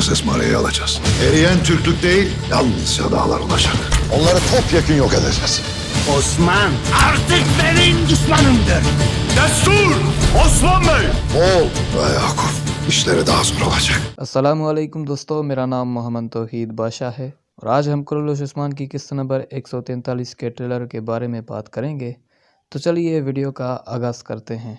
Mali'yi alacağız. Eriyen Türklük değil, yalnızca dağlar olacak. Onları topyekun yok edeceğiz. Osman artık benim düşmanımdır. Destur! Osman Bey! Oğul ve Yakup, işleri daha zor olacak. अस्सलामुअलैकुम दोस्तों, मेरा नाम मोहम्मद तौहीद बादशाह है और आज हम कुर्रलुश उस्मान की किस्त नंबर 143 के ट्रेलर के बारे में बात करेंगे। तो चलिए वीडियो का आगाज़ करते हैं।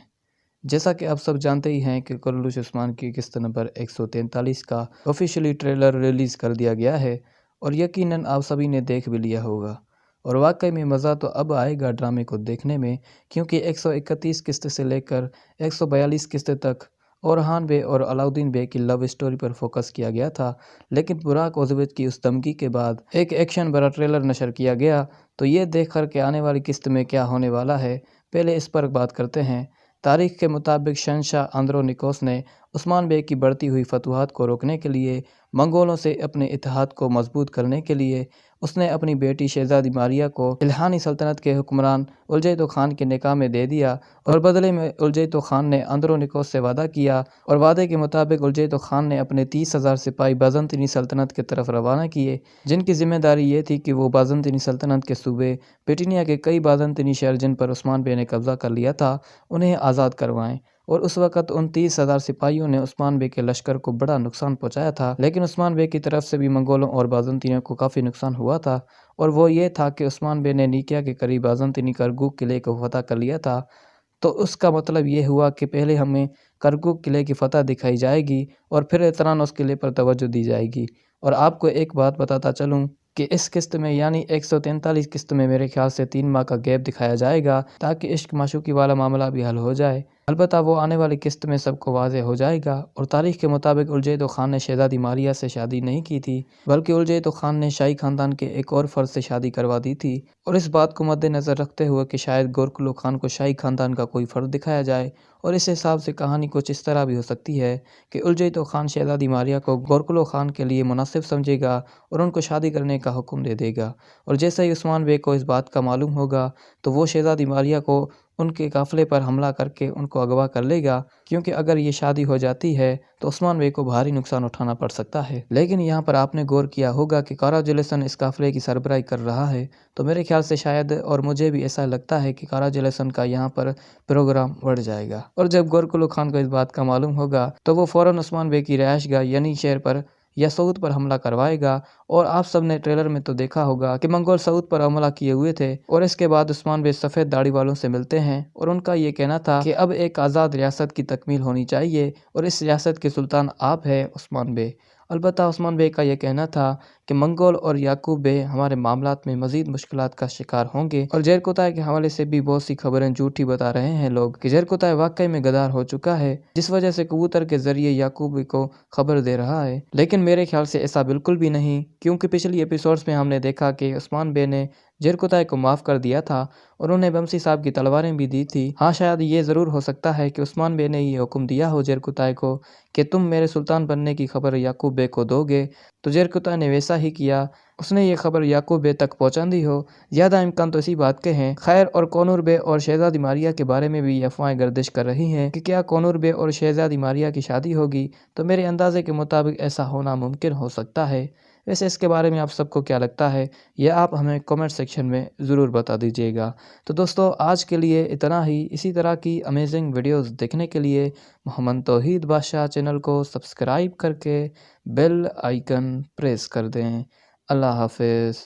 जैसा कि आप सब जानते ही हैं कि कुर्रलुश उस्मान की किस्त नंबर 143 का ऑफिशियली ट्रेलर रिलीज़ कर दिया गया है और यकीनन आप सभी ने देख भी लिया होगा। और वाकई में मज़ा तो अब आएगा ड्रामे को देखने में, क्योंकि 131 किस्त से लेकर 142 किस्त तक ओरहान बे और अलाउद्दीन बे की लव स्टोरी पर फोकस किया गया था। लेकिन बुराक ओज़वेद की उस धमकी के बाद एक एक्शन भरा ट्रेलर नशर किया गया। तो ये देख कर के आने वाली किस्त में क्या होने वाला है, पहले इस पर बात करते हैं। तारीख के मुताबिक शहंशाह आंद्रोनिकोस ने उस्मान बे की बढ़ती हुई फतूहात को रोकने के लिए, मंगोलों से अपने इत्तेहाद को मजबूत करने के लिए उसने अपनी बेटी शहज़ादी मारिया को इल्हानी सल्तनत के हुक्मरान उलजैतो खान के निकाह में दे दिया और बदले में उलजैतो खान ने आंद्रोनिकोस से वादा किया और वादे के मुताबिक उलजैतो खान ने अपने 30,000 सिपाही बाज़ंतीनी सल्तनत की तरफ रवाना किए, जिनकी जिम्मेदारी ये थी कि वो बाज़ंतीनी सल्तनत के सूबे पिटिनिया के कई बाज़ंतीनी शहर जिन पर उस्मान बे ने कब्ज़ा कर लिया था उन्हें आज़ाद करवाएं। और उस वक़्त उन 30,000 सिपाहियों ने उस्मान बे के लश्कर को बड़ा नुकसान पहुंचाया था। लेकिन उस्मान बे की तरफ से भी मंगोलों और बाज़ंतीनियों को काफ़ी नुकसान हुआ था, और वो ये था कि उस्मान बे ने निकिया के करीब बाज़ंतीनी करकुक किले को फतह कर लिया था। तो उसका मतलब ये हुआ कि पहले हमें करकुक किले की फतह दिखाई जाएगी और फिर तरानोस किले पर तवज्जो दी जाएगी। और आपको एक बात बताता चलूँ कि इस किस्त में यानी 143 किस्त में मेरे ख्याल से 3 माह का गैप दिखाया जाएगा, ताकि इश्क माशूकी वाला मामला भी हल हो जाए। अलबत्ता वो आने वाली किस्त में सबको वाज़ेह हो जाएगा। और तारीख़ के मुताबिक उलजैतो खान ने शहज़ादी मारिया से शादी नहीं की थी, बल्कि उलजैतो खान ने शाही ख़ानदान के एक और फ़र्द से शादी करवा दी थी। और इस बात को मद्देनज़र रखते हुए कि शायद गोरकुल खान को शाही ख़ानदान का कोई फ़र्द दिखाया जाए, और इस हिसाब से कहानी कुछ इस तरह भी हो सकती है कि उलजैतो खान शहज़ादी मारिया को गोरकुल खान के लिए मुनासिब समझेगा और उनको शादी करने का हुक्म दे देगा। और जैसे ही उस्मान बे को इस बात का मालूम होगा तो वो शहज़ादी मारिया को उनके काफ़िले पर हमला करके उनको अगवा कर लेगा, क्योंकि अगर ये शादी हो जाती है तो उस्मान बे को भारी नुकसान उठाना पड़ सकता है। लेकिन यहाँ पर आपने गौर किया होगा कि कारा जलेसन इस काफ़िले की सरबराही कर रहा है, तो मेरे ख्याल से शायद, और मुझे भी ऐसा लगता है कि कारा जलेसन का यहाँ पर प्रोग्राम बढ़ जाएगा। और जब गोरकुल खान को इस बात का मालूम होगा तो वो फ़ौरन उस्मान बे की रिहाइशगाह यानी शहर पर या सऊद पर हमला करवाएगा। और आप सब ने ट्रेलर में तो देखा होगा कि मंगोल सऊद पर हमला किए हुए थे, और इसके बाद उस्मान बे सफ़ेद दाढ़ी वालों से मिलते हैं और उनका ये कहना था कि अब एक आज़ाद रियासत की तकमील होनी चाहिए और इस रियासत के सुल्तान आप हैं उस्मान बे। अलबत्ता उस्मान बे का ये कहना था कि मंगोल और याकूब बे हमारे मामलात में मज़ीद मुश्किलात का शिकार होंगे। और जेरकोताय के हवाले से भी बहुत सी खबरें झूठी बता रहे हैं लोग कि जेरकोताय वाकई में गद्दार हो चुका है, जिस वजह से कबूतर के ज़रिए याकूब बे को खबर दे रहा है। लेकिन मेरे ख्याल से ऐसा बिल्कुल भी नहीं, क्योंकि पिछली एपिसोड्स में हमने देखा कि उस्मान बे ने जेरकोताय को माफ़ कर दिया था और उन्हें बमसी साहब की तलवारें भी दी थी। हाँ, शायद ये ज़रूर हो सकता है कि उस्मान बे ने ये हुक्म दिया हो जेरकोताय को कि तुम मेरे सुल्तान बनने की खबर याकूब बे को दोगे, तो जेरकोताय ने वैसा ही किया। उसने ये खबर याकूब बे तक पहुँचा दी हो। ज़्यादा इम्कान तो इसी बात के हैं। खैर, और कोनूर बे और शहज़ादी मारिया के बारे में भी अफवाहें गर्दिश कर रही हैं कि क्या कोनूर बे और शहज़ादी मारिया की शादी होगी, तो मेरे अंदाज़े के मुताबिक ऐसा होना मुमकिन हो सकता है। वैसे इसके बारे में आप सबको क्या लगता है, यह आप हमें कमेंट सेक्शन में ज़रूर बता दीजिएगा। तो दोस्तों, आज के लिए इतना ही। इसी तरह की अमेजिंग वीडियोस देखने के लिए मोहम्मद तौहीद बादशाह चैनल को सब्सक्राइब करके बेल आइकन प्रेस कर दें। अल्लाह हाफ़िज़।